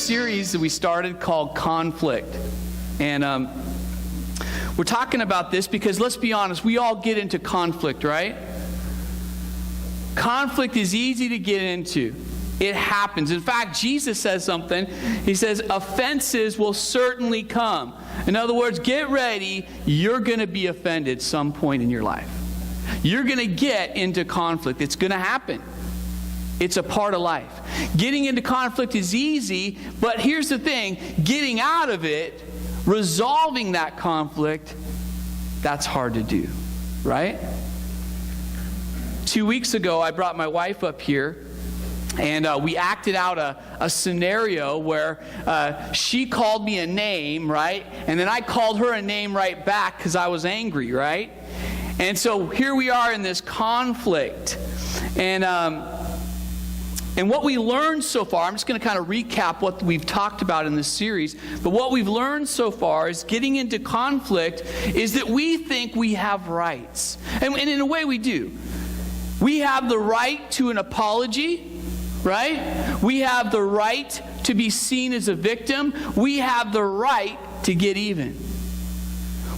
series that we started called Conflict. And we're talking about this because, let's be honest, we all get into conflict, right? Conflict is easy to get into. It happens. In fact, Jesus says something. He says, offenses will certainly come. In other words, get ready. You're going to be offended some point in your life. You're going to get into conflict. It's going to happen. It's a part of life. Getting into conflict is easy, but here's the thing. Getting out of it, resolving that conflict, that's hard to do, right? 2 weeks ago, I brought my wife up here, and we acted out a scenario where she called me a name, right? And then I called her a name right back because I was angry, right? And so here we are in this conflict. And what we learned so far, I'm just going to kind of recap what we've talked about in this series, but what we've learned so far is getting into conflict is that we think we have rights. And in a way we do. We have the right to an apology, right? We have the right to be seen as a victim. We have the right to get even.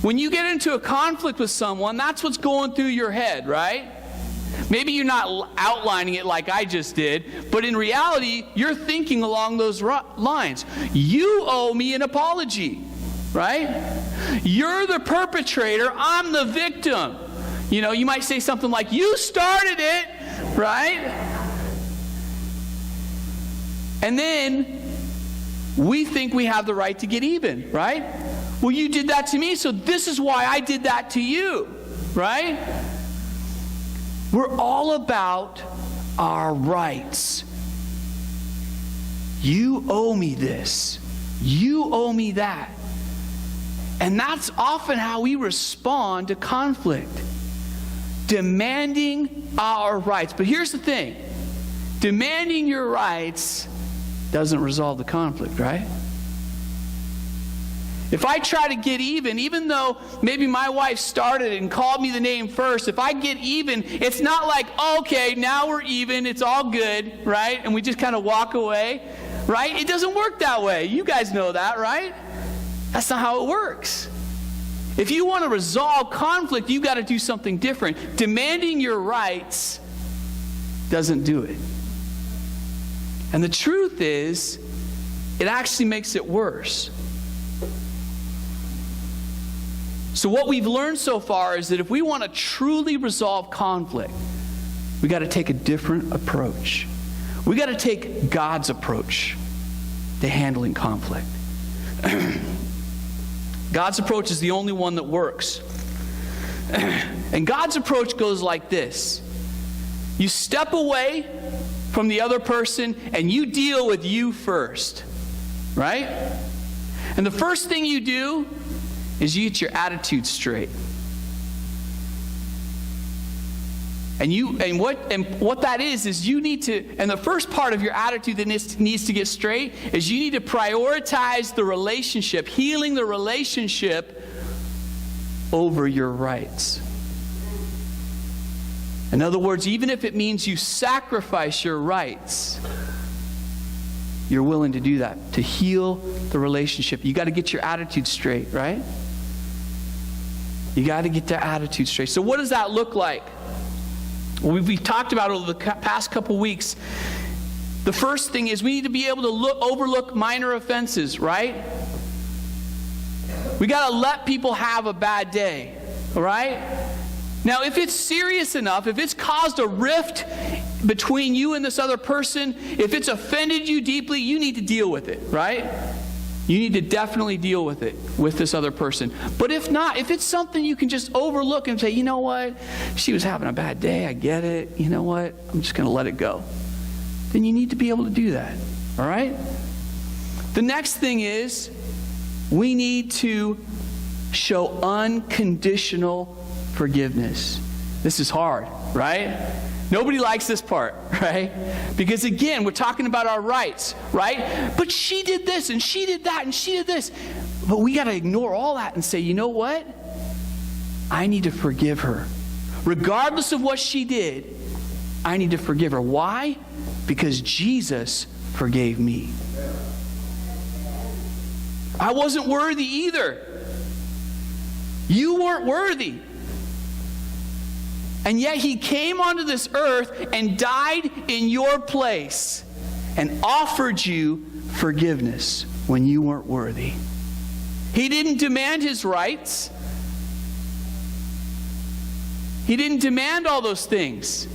When you get into a conflict with someone, that's what's going through your head, right? Maybe you're not outlining it like I just did, but in reality, you're thinking along those lines. You owe me an apology, right? You're the perpetrator, I'm the victim. You know, you might say something like, you started it, right? And then we think we have the right to get even, right? Well, you did that to me, so this is why I did that to you, right? We're all about our rights. You owe me this. You owe me that. And that's often how we respond to conflict. Demanding our rights. But here's the thing. Demanding your rights doesn't resolve the conflict, right? If I try to get even though maybe my wife started and called me the name first, if I get even, it's not like, okay, now we're even, it's all good, right? And we just kind of walk away, right? It doesn't work that way. You guys know that, right? That's not how it works. If you want to resolve conflict, you've got to do something different. Demanding your rights doesn't do it. And the truth is, it actually makes it worse. So what we've learned so far is that if we want to truly resolve conflict, we got to take a different approach. We got to take God's approach to handling conflict. God's approach is the only one that works. And God's approach goes like this. You step away from the other person and you deal with you first, right? And the first thing you do is you get your attitude straight. And what that is you need to, and the first part of your attitude that needs to get straight is you need to prioritize the relationship, healing the relationship over your rights. In other words, even if it means you sacrifice your rights, you're willing to do that, to heal the relationship. You got to get your attitude straight, right? You got to get the attitude straight. So what does that look like? Well, we've talked about it over the past couple weeks. The first thing is we need to be able to overlook minor offenses, right? We got to let people have a bad day, all right? Now, if it's serious enough, if it's caused a rift between you and this other person, if it's offended you deeply, you need to deal with it, right? You need to definitely deal with it, with this other person. But if not, if it's something you can just overlook and say, you know what, she was having a bad day, I get it, you know what, I'm just going to let it go. Then you need to be able to do that, all right? The next thing is, we need to show unconditional forgiveness. This is hard, right? Nobody likes this part, right? Because again, we're talking about our rights, right? But she did this, and she did that, and she did this. But we got to ignore all that and say, you know what? I need to forgive her. Regardless of what she did, I need to forgive her. Why? Because Jesus forgave me. I wasn't worthy either. You weren't worthy. And yet he came onto this earth and died in your place and offered you forgiveness when you weren't worthy. He didn't demand his rights. He didn't demand all those things.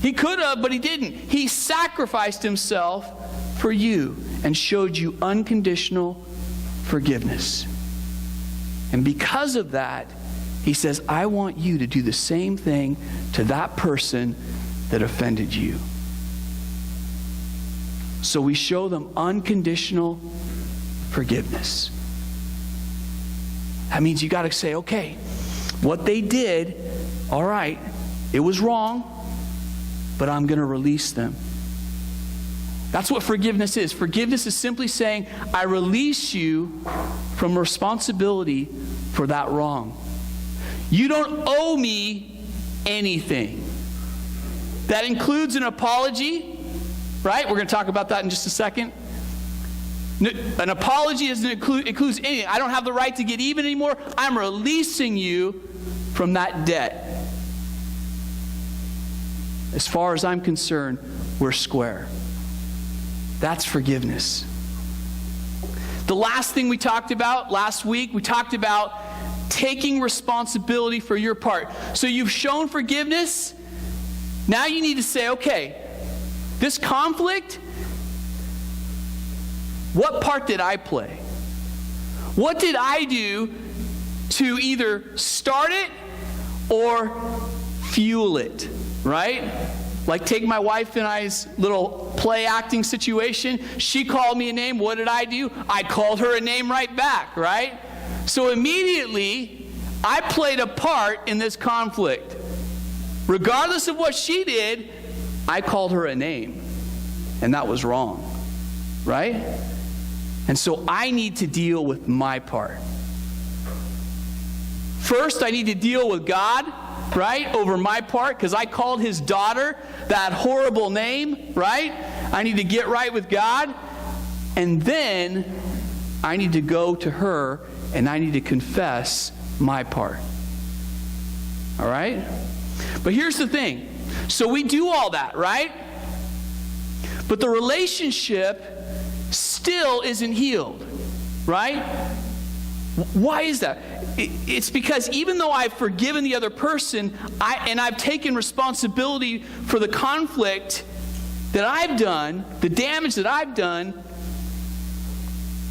He could have, but he didn't. He sacrificed himself for you and showed you unconditional forgiveness. And because of that, he says, I want you to do the same thing to that person that offended you. So we show them unconditional forgiveness. That means you got to say, okay, what they did, all right, it was wrong, but I'm going to release them. That's what forgiveness is. Forgiveness is simply saying, I release you from responsibility for that wrong. You don't owe me anything. That includes an apology, right? We're going to talk about that in just a second. An apology includes anything. I don't have the right to get even anymore. I'm releasing you from that debt. As far as I'm concerned, we're square. That's forgiveness. The last thing we talked about last week, we talked about taking responsibility for your part. So you've shown forgiveness. Now you need to say, okay, this conflict, what part did I play? What did I do to either start it or fuel it, right? Like take my wife and I's little play acting situation. She called me a name. What did I do? I called her a name right back, right? So immediately, I played a part in this conflict. Regardless of what she did, I called her a name. And that was wrong, right? And so I need to deal with my part. First, I need to deal with God, right, over my part, because I called his daughter that horrible name, right? I need to get right with God. And then I need to go to her and I need to confess my part. All right? But here's the thing. So we do all that, right? But the relationship still isn't healed, right? Why is that? It's because even though I've forgiven the other person, and I've taken responsibility for the conflict that I've done, the damage that I've done,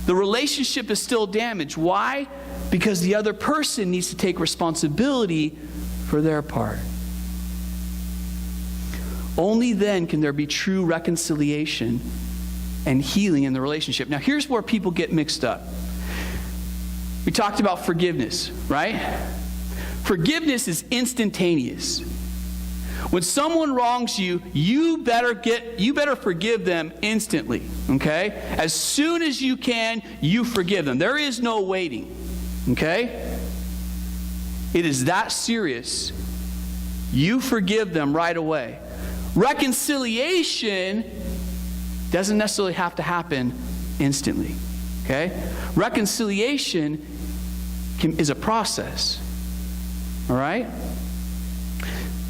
the relationship is still damaged. Why? Because the other person needs to take responsibility for their part. Only then can there be true reconciliation and healing in the relationship. Now, here's where people get mixed up. We talked about forgiveness, right? Forgiveness is instantaneous. When someone wrongs you, you better forgive them instantly, okay? As soon as you can, you forgive them. There is no waiting, okay? It is that serious. You forgive them right away. Reconciliation doesn't necessarily have to happen instantly, okay? Reconciliation is a process, all right?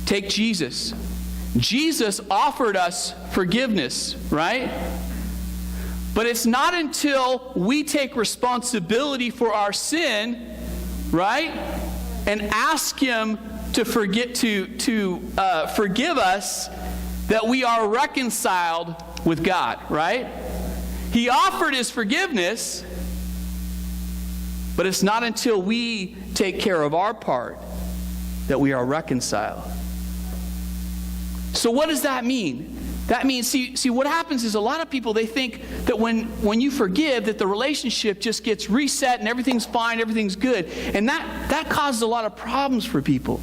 Take Jesus. Jesus offered us forgiveness, right? But it's not until we take responsibility for our sin, right? And ask him to forgive us that we are reconciled with God, right? He offered his forgiveness, but it's not until we take care of our part that we are reconciled. So what does that mean? That means, see what happens is a lot of people, they think that when you forgive, that the relationship just gets reset and everything's fine, everything's good. And that causes a lot of problems for people.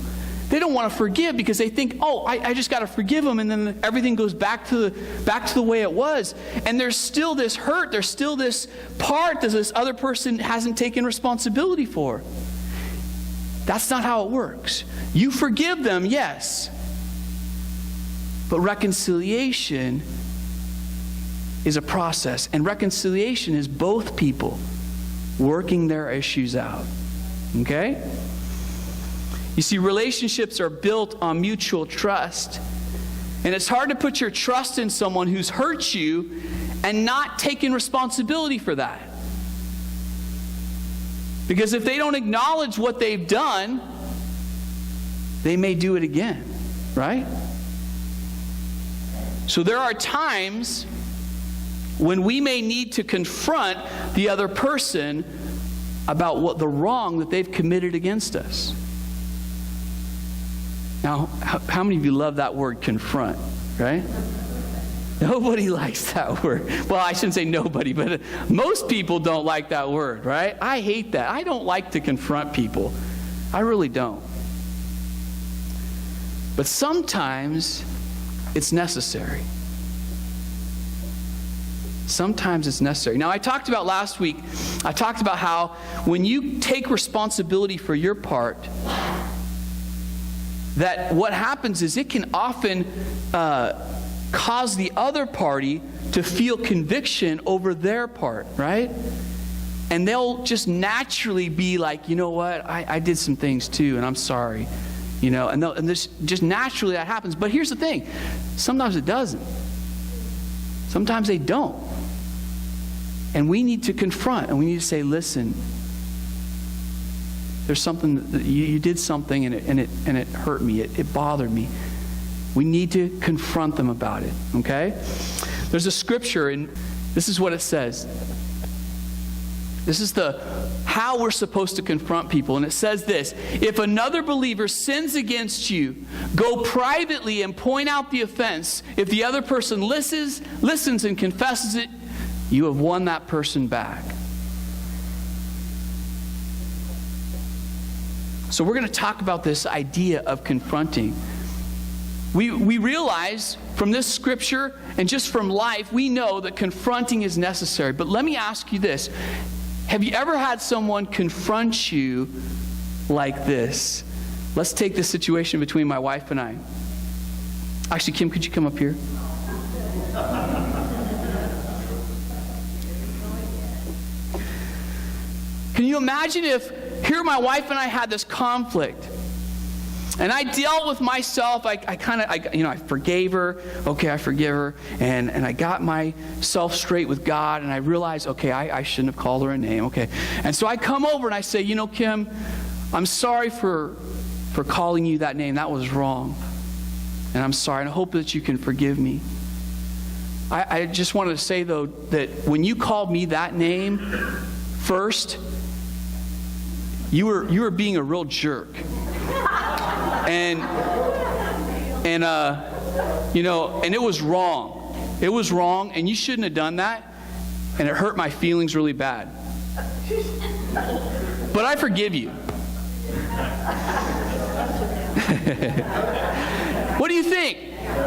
They don't want to forgive because they think, oh, I just got to forgive them, and then everything goes back to the way it was. And there's still this hurt. There's still this part that this other person hasn't taken responsibility for. That's not how it works. You forgive them, yes. But reconciliation is a process. And reconciliation is both people working their issues out. Okay? You see, relationships are built on mutual trust. And it's hard to put your trust in someone who's hurt you and not taking responsibility for that. Because if they don't acknowledge what they've done, they may do it again, right? So there are times when we may need to confront the other person about what the wrong that they've committed against us. Now, how many of you love that word, confront, right? Nobody likes that word. Well, I shouldn't say nobody, but most people don't like that word, right? I hate that. I don't like to confront people. I really don't. But sometimes it's necessary. Sometimes it's necessary. Now, I talked about last week, I talked about how when you take responsibility for your part, that what happens is it can often cause the other party to feel conviction over their part, right? And they'll just naturally be like, you know what, I did some things too, and I'm sorry. You know, and this just naturally that happens. But here's the thing. Sometimes it doesn't. Sometimes they don't. And we need to confront, and we need to say, listen, there's something, that you did something and it hurt me. It bothered me. We need to confront them about it, okay? There's a scripture, and this is what it says. This is how we're supposed to confront people. And it says this: if another believer sins against you, go privately and point out the offense. If the other person listens and confesses it, you have won that person back. So we're going to talk about this idea of confronting. We realize from this scripture and just from life, we know that confronting is necessary. But let me ask you this. Have you ever had someone confront you like this? Let's take the situation between my wife and I. Actually, Kim, could you come up here? Can you imagine if here my wife and I had this conflict, and I dealt with myself, I forgave her, okay, I forgive her, and I got myself straight with God, and I realized, okay, I shouldn't have called her a name, okay. And so I come over and I say, you know, Kim, I'm sorry for calling you that name. That was wrong. And I'm sorry, and I hope that you can forgive me. I just wanted to say, though, that when you called me that name first, you were being a real jerk. And it was wrong. It was wrong, and you shouldn't have done that, and it hurt my feelings really bad. But I forgive you. What do you think?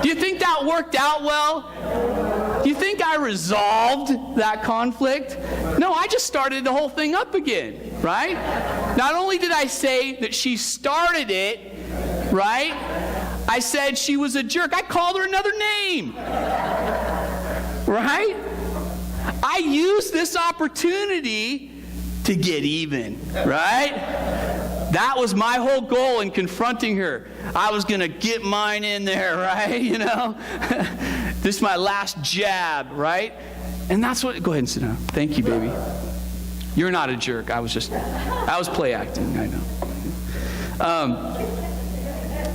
Do you think that worked out well? Do you think I resolved that conflict? No, I just started the whole thing up again, right? Not only did I say that she started it, right? I said she was a jerk. I called her another name. Right? I used this opportunity to get even. Right? That was my whole goal in confronting her. I was going to get mine in there, right? You know? This is my last jab, right? And that's what... Go ahead and sit down. Thank you, baby. You're not a jerk. I was play acting, I know.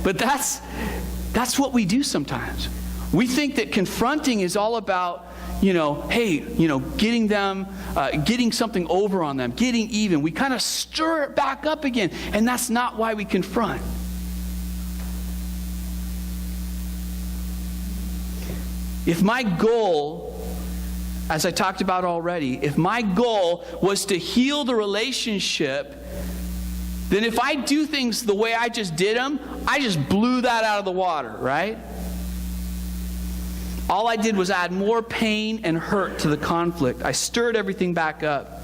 But that's what we do sometimes. We think that confronting is all about, getting them, getting something over on them, getting even. We kind of stir it back up again, and that's not why we confront. If my goal, as I talked about already, if my goal was to heal the relationship, then if I do things the way I just did them, I just blew that out of the water, right? All I did was add more pain and hurt to the conflict. I stirred everything back up.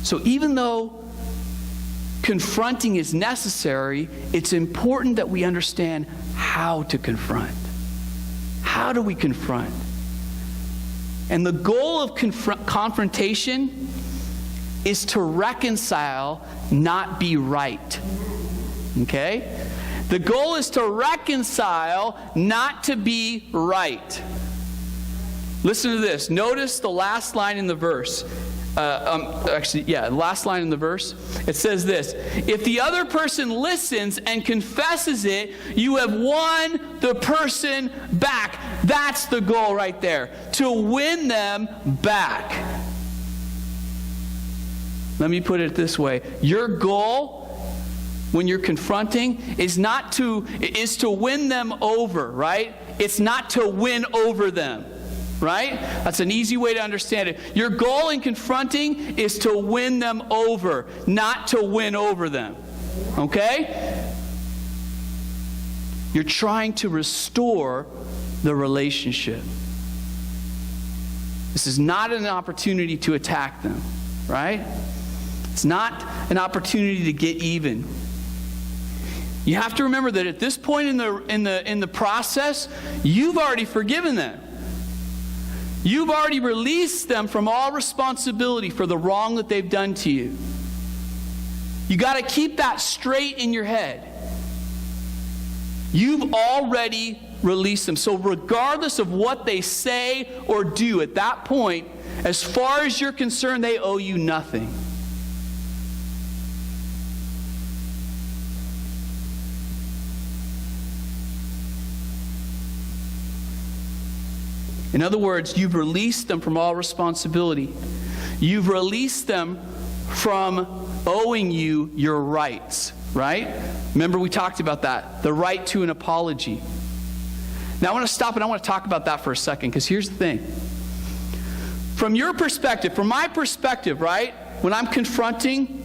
So even though confronting is necessary, it's important that we understand how to confront. How do we confront? And the goal of confrontation is to reconcile, not be right. Okay? The goal is to reconcile, not to be right. Listen to this. Notice the last line in the verse. Last line in the verse. It says this: if the other person listens and confesses it, you have won the person back. That's the goal right there. To win them back. Let me put it this way. Your goal when you're confronting is to win them over, right? It's not to win over them. Right? That's an easy way to understand it. Your goal in confronting is to win them over, not to win over them. Okay? You're trying to restore the relationship. This is not an opportunity to attack them, right? It's not an opportunity to get even. You have to remember that at this point in the process, you've already forgiven them. You've already released them from all responsibility for the wrong that they've done to you. You got to keep that straight in your head. You've already released them. So regardless of what they say or do at that point, as far as you're concerned, they owe you nothing. In other words, you've released them from all responsibility. You've released them from owing you your rights, right? Remember we talked about that, the right to an apology. Now I want to stop and I want to talk about that for a second, because here's the thing. From your perspective, from my perspective, right, when I'm confronting,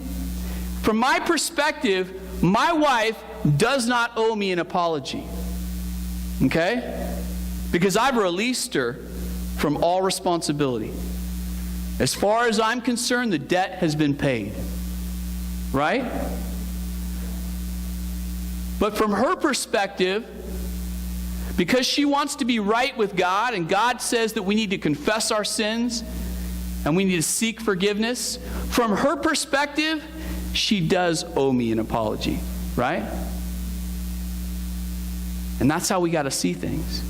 from my perspective, my wife does not owe me an apology. Okay? Because I've released her from all responsibility. As far as I'm concerned, the debt has been paid. Right? But from her perspective, because she wants to be right with God, and God says that we need to confess our sins and we need to seek forgiveness, from her perspective, she does owe me an apology. Right? And that's how we got to see things.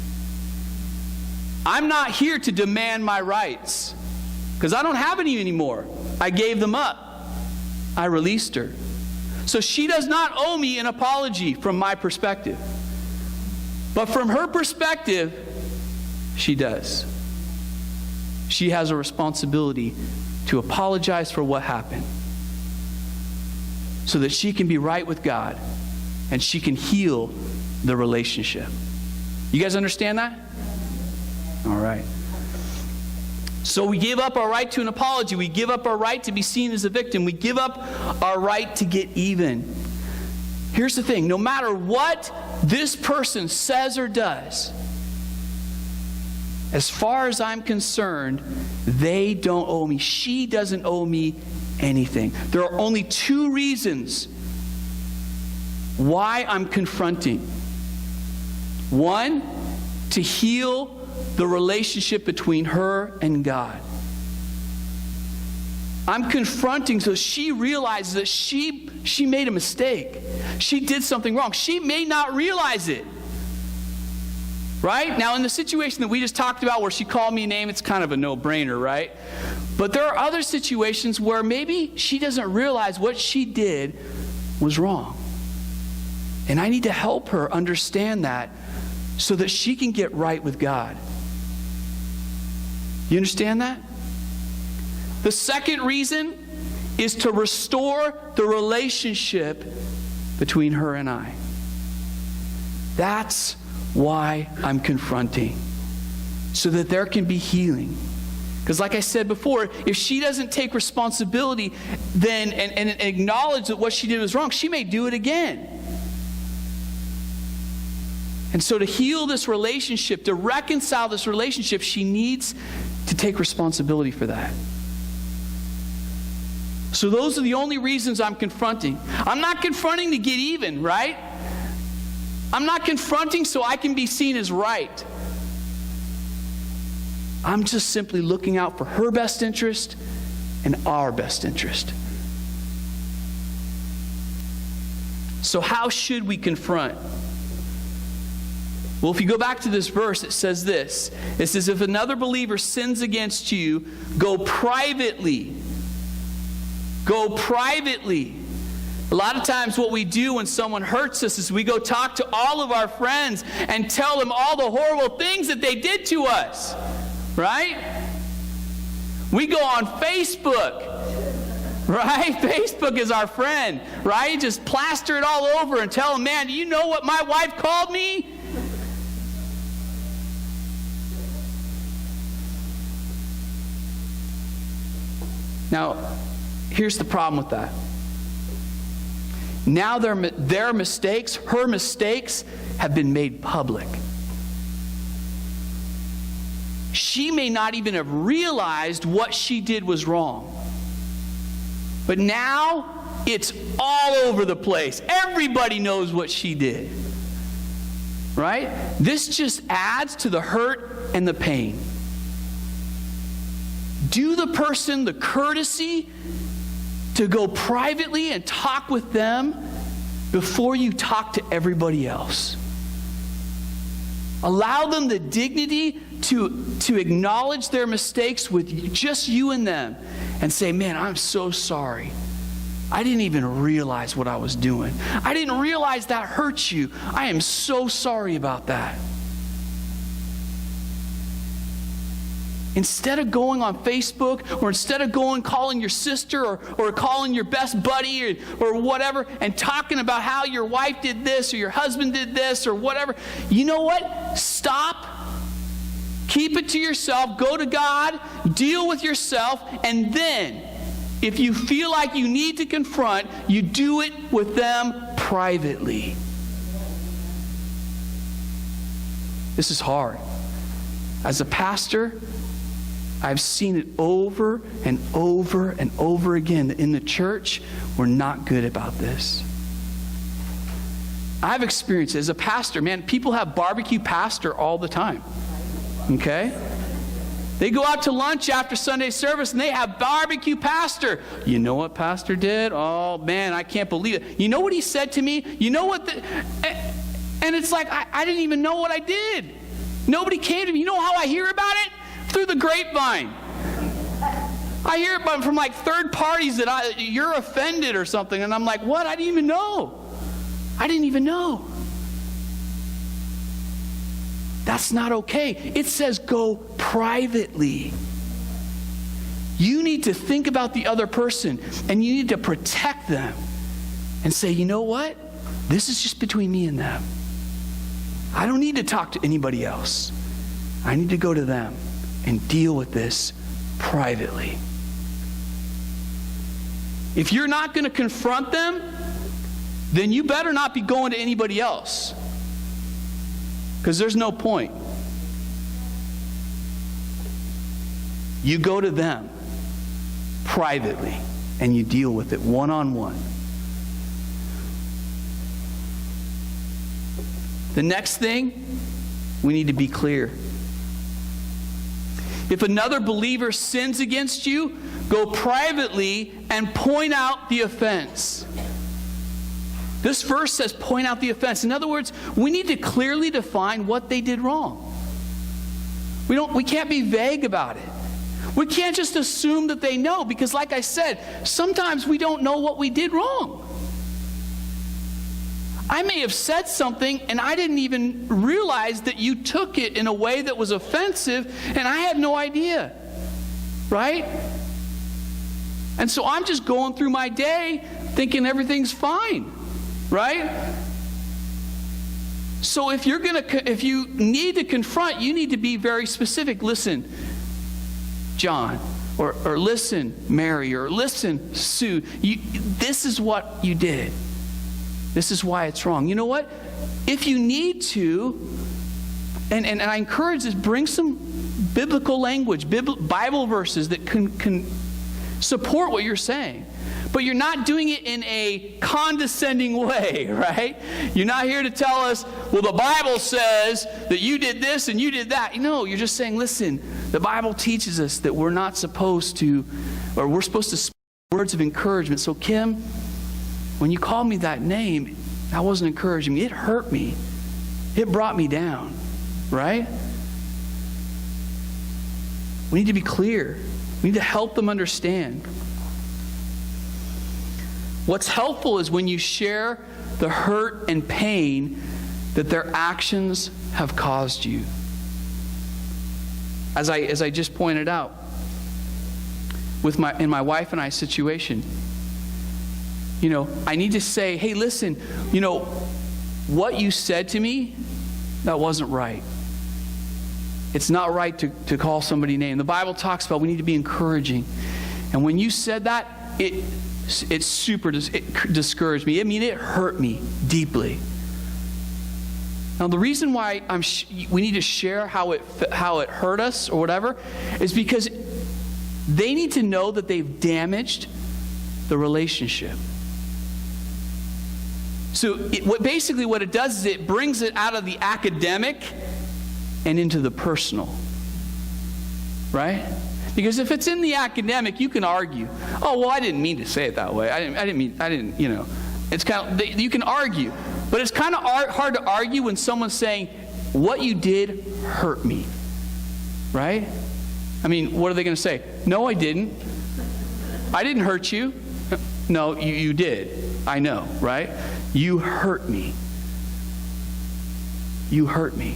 I'm not here to demand my rights, because I don't have any anymore. I gave them up. I released her. So she does not owe me an apology from my perspective. But from her perspective, she does. She has a responsibility to apologize for what happened, so that she can be right with God and she can heal the relationship. You guys understand that? All right. So we give up our right to an apology. We give up our right to be seen as a victim. We give up our right to get even. Here's the thing. No matter what this person says or does, as far as I'm concerned, they don't owe me. She doesn't owe me anything. There are only two reasons why I'm confronting. One, to heal the relationship between her and God. I'm confronting so she realizes that she made a mistake. She did something wrong. She may not realize it. Right? Now, in the situation that we just talked about where she called me a name, it's kind of a no-brainer, right? But there are other situations where maybe she doesn't realize what she did was wrong. And I need to help her understand that so that she can get right with God. You understand that? The second reason is to restore the relationship between her and I. That's why I'm confronting, so that there can be healing. Because like I said before, if she doesn't take responsibility then and acknowledge that what she did was wrong, she may do it again. And so to heal this relationship, to reconcile this relationship, she needs to take responsibility for that. So those are the only reasons I'm confronting. I'm not confronting to get even, right? I'm not confronting so I can be seen as right. I'm just simply looking out for her best interest and our best interest. So how should we confront? Well, if you go back to this verse, it says this. It says, if another believer sins against you, go privately. Go privately. A lot of times what we do when someone hurts us is we go talk to all of our friends and tell them all the horrible things that they did to us. Right? We go on Facebook. Right? Facebook is our friend. Right? Just plaster it all over and tell them, man, do you know what my wife called me? Now, here's the problem with that. Now their mistakes, her mistakes, have been made public. She may not even have realized what she did was wrong. But now, it's all over the place. Everybody knows what she did. Right? This just adds to the hurt and the pain. Do the person the courtesy to go privately and talk with them before you talk to everybody else. Allow them the dignity to acknowledge their mistakes with just you and them and say, man, I'm so sorry. I didn't even realize what I was doing. I didn't realize that hurt you. I am so sorry about that. Instead of going on Facebook, or instead of going calling your sister or calling your best buddy or whatever and talking about how your wife did this or your husband did this or whatever, you know what? Stop. Keep it to yourself. Go to God. Deal with yourself. And then, if you feel like you need to confront, you do it with them privately. This is hard. As a pastor, I've seen it over and over and over again that in the church, we're not good about this. I've experienced it as a pastor. Man, people have barbecue pastor all the time. Okay? They go out to lunch after Sunday service and they have barbecue pastor. You know what pastor did? Oh, man, I can't believe it. You know what he said to me? You know what? And it's like, I didn't even know what I did. Nobody came to me. You know how I hear about it? Through the grapevine. I hear it from like third parties that you're offended or something. And I'm like, what? I didn't even know. I didn't even know. That's not okay. It says go privately. You need to think about the other person and you need to protect them and say, you know what? This is just between me and them. I don't need to talk to anybody else. I need to go to them and deal with this privately. If you're not going to confront them, then you better not be going to anybody else. Because there's no point. You go to them privately and you deal with it one-on-one. The next thing, we need to be clear. If another believer sins against you, go privately and point out the offense. This verse says point out the offense. In other words, we need to clearly define what they did wrong. We can't be vague about it. We can't just assume that they know, because like I said, sometimes we don't know what we did wrong. I may have said something and I didn't even realize that you took it in a way that was offensive and I had no idea. Right? And so I'm just going through my day thinking everything's fine. Right? So if you need to confront, you need to be very specific. Listen, John, or listen, Mary, or listen, Sue, this is what you did. This is why it's wrong. You know what? If you need to, and I encourage this, bring some biblical language, Bible verses that can support what you're saying. But you're not doing it in a condescending way, right? You're not here to tell us, well, the Bible says that you did this and you did that. No, you're just saying, listen, the Bible teaches us that we're not supposed to, or we're supposed to speak words of encouragement. So, Kim, when you called me that name, that wasn't encouraging me. It hurt me. It brought me down, right? We need to be clear. We need to help them understand. What's helpful is when you share the hurt and pain that their actions have caused you. As I just pointed out, in my wife and I situation, I need to say, hey, listen, what you said to me, that wasn't right. It's not right to call somebody a name. The Bible talks about we need to be encouraging. And when you said that, it discouraged me. It hurt me deeply. Now, the reason why we need to share how it hurt us or whatever is because they need to know that they've damaged the relationship. So basically what it does is it brings it out of the academic and into the personal. Right? Because if it's in the academic, you can argue. Oh, well, I didn't mean to say it that way. I didn't, It's kind of, you can argue. But it's kind of hard to argue when someone's saying, what you did hurt me. Right? What are they going to say? No, I didn't. I didn't hurt you. No, you did. I know, right? You hurt me. You hurt me.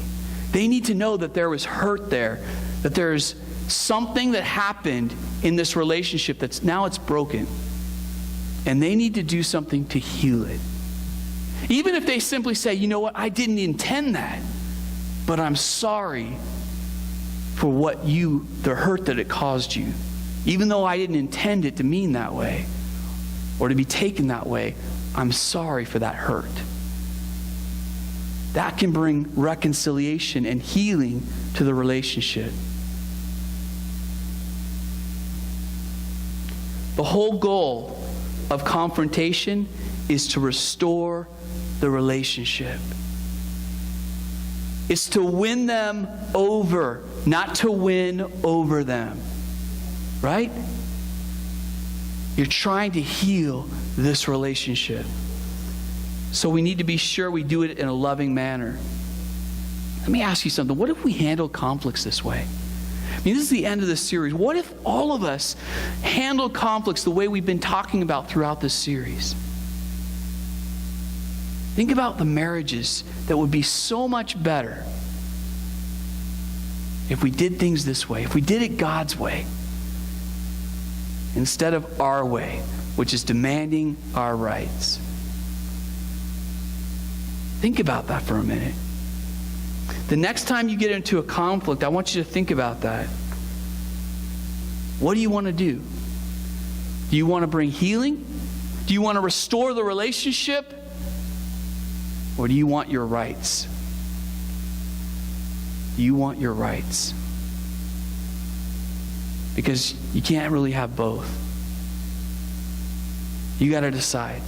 They need to know that there was hurt there, that there's something that happened in this relationship that's now it's broken. And they need to do something to heal it. Even if they simply say, you know what, I didn't intend that, but I'm sorry for the hurt that it caused you. Even though I didn't intend it to mean that way or to be taken that way, I'm sorry for that hurt. That can bring reconciliation and healing to the relationship. The whole goal of confrontation is to restore the relationship. It's to win them over, not to win over them. Right? You're trying to heal this relationship. So we need to be sure we do it in a loving manner. Let me ask you something. What if we handle conflicts this way? This is the end of this series. What if all of us handle conflicts the way we've been talking about throughout this series? Think about the marriages that would be so much better if we did things this way, if we did it God's way, instead of our way, which is demanding our rights. Think about that for a minute. The next time you get into a conflict, I want you to think about that. What do you want to do? Do you want to bring healing? Do you want to restore the relationship? Or do you want your rights? Do you want your rights? Because you can't really have both. You got to decide.